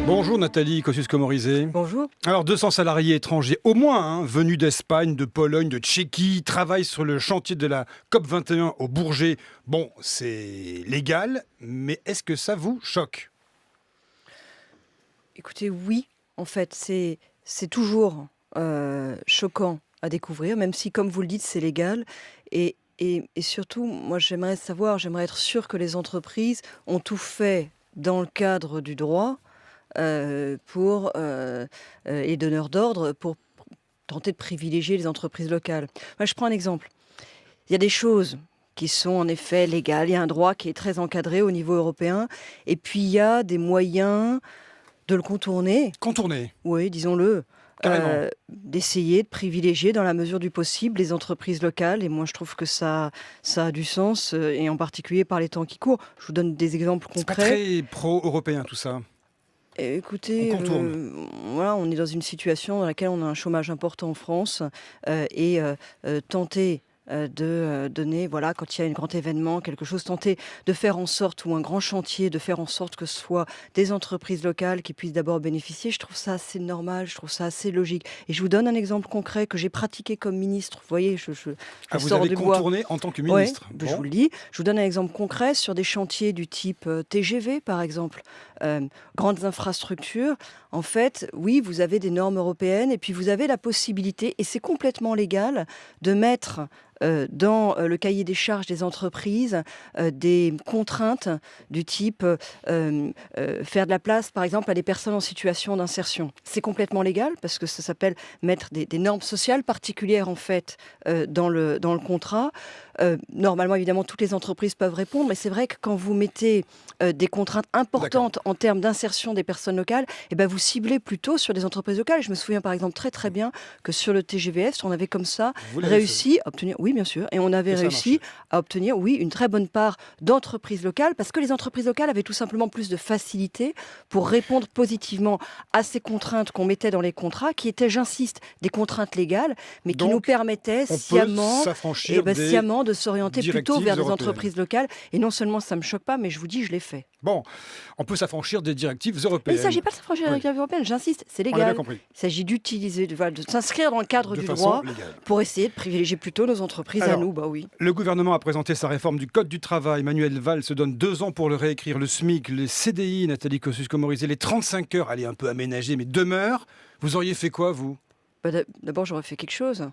Bonjour Nathalie Kosciusko-Morizet. Bonjour. Alors 200 salariés étrangers au moins, venus d'Espagne, de Pologne, de Tchéquie, travaillent sur le chantier de la COP21 au Bourget. Bon, c'est légal, mais est-ce que ça vous choque ? Écoutez, oui, en fait, c'est toujours choquant à découvrir, même si, comme vous le dites, c'est légal. Et surtout, moi, j'aimerais être sûr que les entreprises ont tout fait dans le cadre du droit pour les donneurs d'ordre pour tenter de privilégier les entreprises locales. Moi, je prends un exemple. Il y a des choses qui sont en effet légales. Il y a un droit qui est très encadré au niveau européen. Et puis, il y a des moyens de le contourner. Contourner ? Oui, disons-le. D'essayer de privilégier dans la mesure du possible les entreprises locales. Et moi, je trouve que ça a du sens, et en particulier par les temps qui courent. Je vous donne des exemples concrets. C'est pas très pro-européen tout ça. Écoutez, on contourne. Voilà, on est dans une situation dans laquelle on a un chômage important en France et tenter de donner, voilà, quand il y a un grand événement, quelque chose, tenter de faire en sorte, ou un grand chantier, de faire en sorte que ce soit des entreprises locales qui puissent d'abord bénéficier, je trouve ça assez normal, je trouve ça assez logique. Et je vous donne un exemple concret que j'ai pratiqué comme ministre. Vous voyez, je vous sors avez du bois. contourné en tant que ministre. Ouais, je vous le dis. Je vous donne un exemple concret sur des chantiers du type TGV, par exemple. Grandes infrastructures. En fait, oui, vous avez des normes européennes et puis vous avez la possibilité, et c'est complètement légal, de mettre dans le cahier des charges des entreprises des contraintes du type faire de la place, par exemple, à des personnes en situation d'insertion. C'est complètement légal parce que ça s'appelle mettre des normes sociales particulières, en fait, dans le contrat. Normalement, évidemment, toutes les entreprises peuvent répondre, mais c'est vrai que quand vous mettez des contraintes importantes en termes d'insertion des personnes locales, eh ben, vous ciblez plutôt sur des entreprises locales. Je me souviens par exemple très très bien que sur le TGVF, on avait comme ça réussi à obtenir, oui bien sûr, et on avait réussi à obtenir, oui, une très bonne part d'entreprises locales, parce que les entreprises locales avaient tout simplement plus de facilité pour répondre positivement à ces contraintes qu'on mettait dans les contrats, qui étaient, j'insiste, des contraintes légales, mais qui nous permettaient sciemment de s'orienter plutôt vers des entreprises locales. Et non seulement ça ne me choque pas, mais je vous dis, je l'ai fait. Bon, on peut s'affranchir des directives européennes. Mais il ne s'agit pas de s'affranchir des directives européennes, j'insiste, c'est légal. On a bien compris. Il s'agit d'utiliser, de s'inscrire dans le cadre du droit pour essayer de privilégier plutôt nos entreprises à nous. Bah oui. Le gouvernement a présenté sa réforme du Code du travail. Manuel Valls se donne 2 ans pour le réécrire. Le SMIC, les CDI, Nathalie Kosciusko-Morizet, les 35 heures, elle est un peu aménagée, mais demeure. Vous auriez fait quoi, vous ? D'abord, j'aurais fait quelque chose.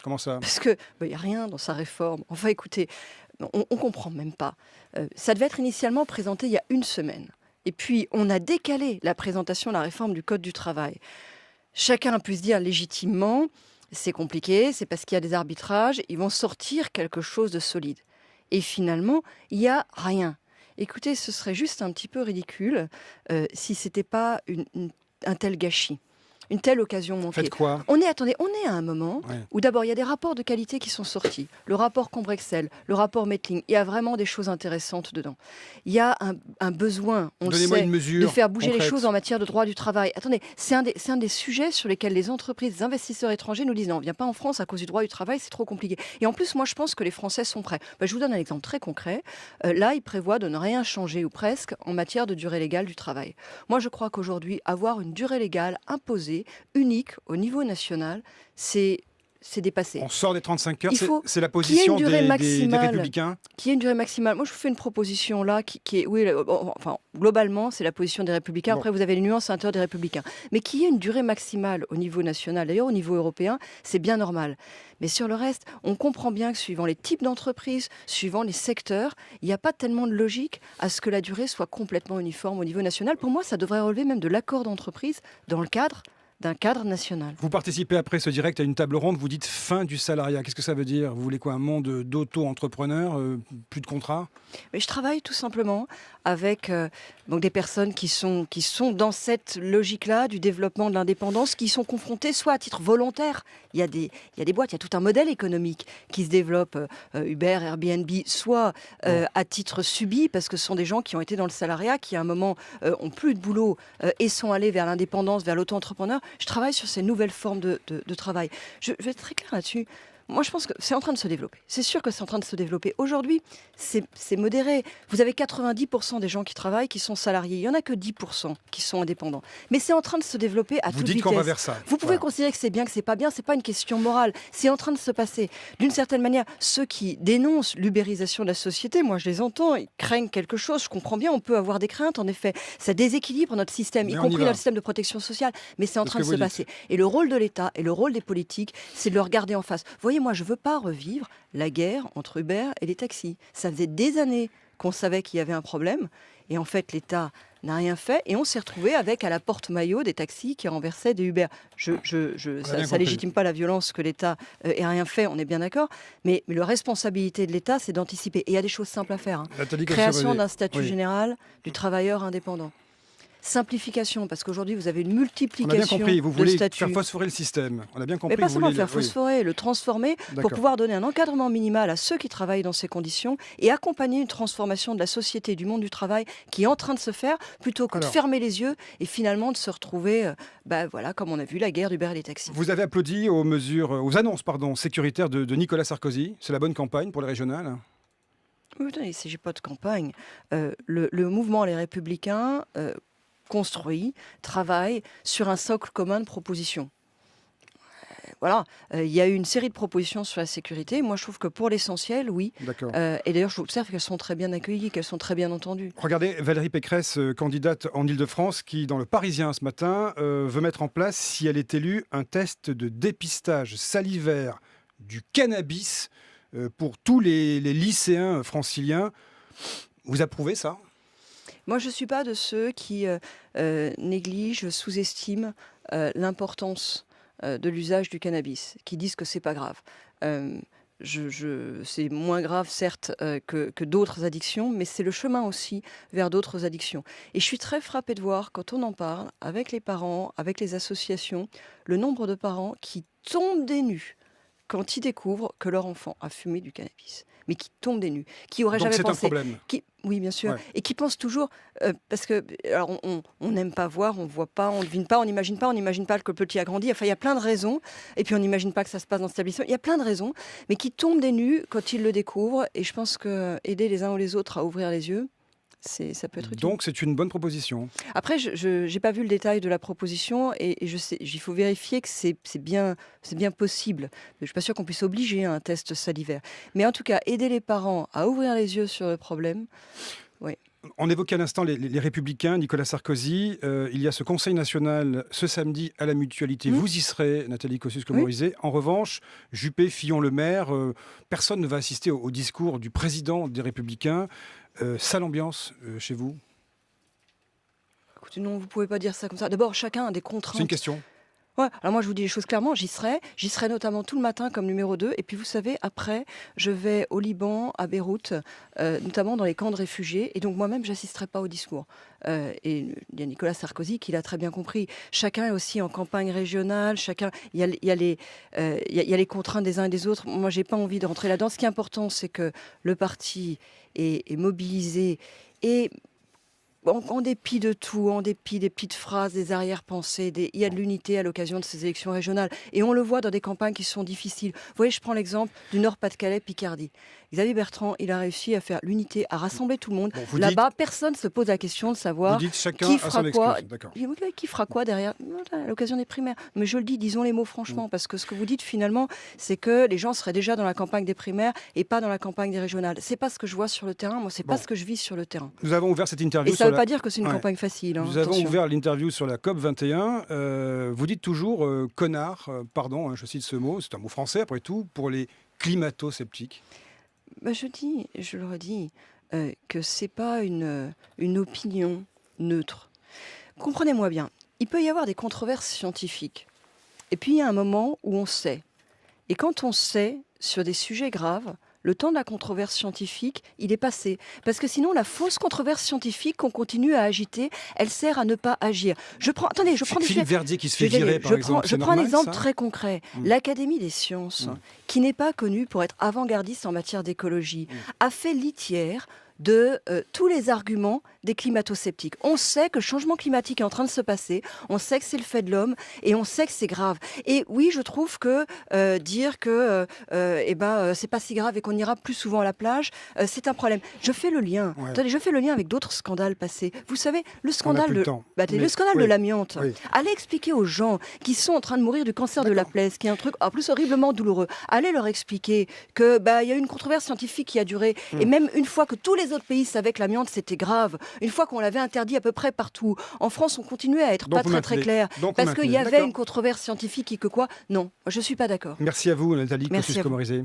Comment ça ? Parce que n'y a rien dans sa réforme. Enfin, écoutez, on ne comprend même pas. Ça devait être initialement présenté il y a 1 semaine. Et puis, on a décalé la présentation de la réforme du Code du travail. Chacun a pu se dire légitimement, c'est compliqué, c'est parce qu'il y a des arbitrages, ils vont sortir quelque chose de solide. Et finalement, il n'y a rien. Écoutez, ce serait juste un petit peu ridicule si ce n'était pas un tel gâchis. Une telle occasion manquée. Faites quoi ? On est à un moment où d'abord il y a des rapports de qualité qui sont sortis. Le rapport Combrexel, le rapport Mettling, il y a vraiment des choses intéressantes dedans. Il y a un besoin, on le sait, de faire bouger les choses en matière de droit du travail. Attendez, c'est un des sujets sur lesquels les entreprises, les investisseurs étrangers nous disent non, on ne vient pas en France à cause du droit du travail, c'est trop compliqué. Et en plus, moi je pense que les Français sont prêts. Je vous donne un exemple très concret. Là, ils prévoient de ne rien changer ou presque en matière de durée légale du travail. Moi je crois qu'aujourd'hui, avoir une durée légale imposée, unique au niveau national, c'est dépassé. On sort des 35 heures, c'est la position des Républicains. Qui est une durée maximale. Moi, je vous fais une proposition là qui est, oui, enfin, globalement, c'est la position des Républicains. Bon. Après, vous avez les nuances à l'intérieur des Républicains. Mais qui est une durée maximale au niveau national, d'ailleurs au niveau européen, c'est bien normal. Mais sur le reste, on comprend bien que suivant les types d'entreprises, suivant les secteurs, il n'y a pas tellement de logique à ce que la durée soit complètement uniforme au niveau national. Pour moi, ça devrait relever même de l'accord d'entreprise dans le cadre d'un cadre national. Vous participez après ce direct à une table ronde, vous dites fin du salariat. Qu'est-ce que ça veut dire ? Vous voulez quoi ? Un monde d'auto-entrepreneurs, plus de contrats ? Mais je travaille tout simplement avec donc des personnes qui sont dans cette logique-là du développement de l'indépendance, qui sont confrontées soit à titre volontaire, il y a des boîtes, il y a tout un modèle économique qui se développe, Uber, Airbnb, soit à titre subi, parce que ce sont des gens qui ont été dans le salariat, qui à un moment ont plus de boulot et sont allés vers l'indépendance, vers l'auto-entrepreneur. Je travaille sur ces nouvelles formes de travail. Je vais être très clair là-dessus. Moi, je pense que c'est en train de se développer. C'est sûr que c'est en train de se développer. Aujourd'hui, c'est modéré. Vous avez 90% des gens qui travaillent qui sont salariés. Il n'y en a que 10% qui sont indépendants. Mais c'est en train de se développer à toute vitesse. Vous dites qu'on va vers ça. Vous pouvez considérer que c'est bien, que c'est pas bien. C'est pas une question morale. C'est en train de se passer. D'une certaine manière, ceux qui dénoncent l'ubérisation de la société, moi, je les entends. Ils craignent quelque chose. Je comprends bien. On peut avoir des craintes. En effet, ça déséquilibre notre système, y compris notre système de protection sociale. Mais c'est en train de se passer. Et le rôle de l'État et le rôle des politiques, c'est de le regarder en face. Vous voyez, moi, je ne veux pas revivre la guerre entre Uber et les taxis. Ça faisait des années qu'on savait qu'il y avait un problème. Et en fait, l'État n'a rien fait. Et on s'est retrouvé avec à la porte-maillot des taxis qui renversaient des Uber. Ça ne légitime pas la violence que l'État ait rien fait, on est bien d'accord. Mais la responsabilité de l'État, c'est d'anticiper. Et il y a des choses simples à faire. Création d'un statut général du travailleur indépendant. Simplification, parce qu'aujourd'hui, vous avez une multiplication de statuts. On a bien compris, vous voulez faire phosphorer le système. On a bien compris. Mais pas seulement faire phosphorer, le transformer pour pouvoir donner un encadrement minimal à ceux qui travaillent dans ces conditions et accompagner une transformation de la société, du monde du travail qui est en train de se faire, plutôt que de fermer les yeux et finalement de se retrouver, comme on a vu, la guerre d'Uber et les taxis. Vous avez applaudi aux annonces sécuritaires de Nicolas Sarkozy. C'est la bonne campagne pour les régionales ? Oui, il ne s'agit pas de campagne. Le mouvement Les Républicains construit, travaille sur un socle commun de propositions. Voilà, il y a eu une série de propositions sur la sécurité. Moi, je trouve que pour l'essentiel, oui. Et d'ailleurs, je observe qu'elles sont très bien accueillies, qu'elles sont très bien entendues. Regardez, Valérie Pécresse, candidate en Île-de-France, qui, dans le Parisien ce matin, veut mettre en place, si elle est élue, un test de dépistage salivaire du cannabis pour tous les lycéens franciliens. Vous approuvez ça ? Moi, je ne suis pas de ceux qui négligent, sous-estiment l'importance de l'usage du cannabis, qui disent que ce n'est pas grave. C'est moins grave, certes, que d'autres addictions, mais c'est le chemin aussi vers d'autres addictions. Et je suis très frappée de voir, quand on en parle, avec les parents, avec les associations, le nombre de parents qui tombent des nues quand ils découvrent que leur enfant a fumé du cannabis. Mais qui tombent des nues, qui auraient jamais pensé. Donc c'est un problème. Oui, bien sûr. Ouais. Et qui pensent toujours, parce que alors on n'aime pas voir, on voit pas, on devine pas, on n'imagine pas que le petit a grandi. Enfin, il y a plein de raisons. Et puis on n'imagine pas que ça se passe dans cet établissement. Il y a plein de raisons, mais qui tombent des nues quand ils le découvrent. Et je pense que aider les uns ou les autres à ouvrir les yeux, ça peut être utile. Donc c'est une bonne proposition. Après, je n'ai pas vu le détail de la proposition et je sais, il faut vérifier que c'est bien possible. Je ne suis pas sûre qu'on puisse obliger à un test salivaire. Mais en tout cas, aider les parents à ouvrir les yeux sur le problème, oui. On évoquait à l'instant les Républicains, Nicolas Sarkozy. Il y a ce Conseil national ce samedi à la Mutualité. Vous y serez, Nathalie Kosciusko-Morizet. En revanche, Juppé, Fillon-Le Maire, personne ne va assister au discours du président des Républicains. Sale ambiance chez vous ? Écoutez, non, vous ne pouvez pas dire ça comme ça. D'abord, chacun a des contraintes. C'est une question. Ouais, alors moi je vous dis les choses clairement, j'y serai notamment tout le matin comme numéro 2, et puis vous savez, après, je vais au Liban, à Beyrouth, notamment dans les camps de réfugiés, et donc moi-même j'assisterai pas au discours. Et il y a Nicolas Sarkozy qui l'a très bien compris. Chacun est aussi en campagne régionale, il y a les contraintes des uns et des autres. Moi j'ai pas envie de rentrer là-dedans. Ce qui est important, c'est que le parti est mobilisé et en dépit de tout, en dépit des petites phrases, des arrière-pensées, il y a de l'unité à l'occasion de ces élections régionales. Et on le voit dans des campagnes qui sont difficiles. Vous voyez, je prends l'exemple du Nord-Pas-de-Calais-Picardie. Xavier Bertrand, il a réussi à faire l'unité, à rassembler tout le monde. Là-bas, personne ne se pose la question de savoir qui fera quoi. Qui fera quoi derrière à l'occasion des primaires. Mais je le dis, disons les mots franchement, parce que ce que vous dites finalement, c'est que les gens seraient déjà dans la campagne des primaires et pas dans la campagne des régionales. C'est pas ce que je vois sur le terrain. Moi, c'est pas ce que je vis sur le terrain. Nous avons ouvert cette interview. Et ça ne veut pas dire que c'est une campagne facile. Nous avons ouvert l'interview sur la COP 21. Vous dites toujours connard, pardon, je cite ce mot, c'est un mot français après tout, pour les climato-sceptiques. Je le redis, que c'est pas une opinion neutre. Comprenez-moi bien, il peut y avoir des controverses scientifiques. Et puis il y a un moment où on sait. Et quand on sait sur des sujets graves, le temps de la controverse scientifique, il est passé. Parce que sinon, la fausse controverse scientifique qu'on continue à agiter, elle sert à ne pas agir. Philippe Verdier qui se fait virer, par exemple. Je prends un exemple très concret. L'Académie des sciences, qui n'est pas connue pour être avant-gardiste en matière d'écologie, a fait litière de tous les arguments des climato-sceptiques. On sait que le changement climatique est en train de se passer, on sait que c'est le fait de l'homme et on sait que c'est grave. Et oui, je trouve que dire que c'est pas si grave et qu'on ira plus souvent à la plage, c'est un problème. Je fais le lien. Ouais. Attendez, je fais le lien avec d'autres scandales passés. Vous savez, le scandale de l'amiante. Oui. Allez expliquer aux gens qui sont en train de mourir du cancer de la plaie, ce qui est un truc en plus horriblement douloureux. Allez leur expliquer que il y a eu une controverse scientifique qui a duré. Et même une fois que tous les autres pays savaient que l'amiante c'était grave, une fois qu'on l'avait interdit à peu près partout, en France on continuait à être Donc pas très clair parce qu'il y avait une controverse scientifique et que quoi. Non, je suis pas d'accord. Merci à vous, Nathalie Merci à vous. Kosciusko-Morizet.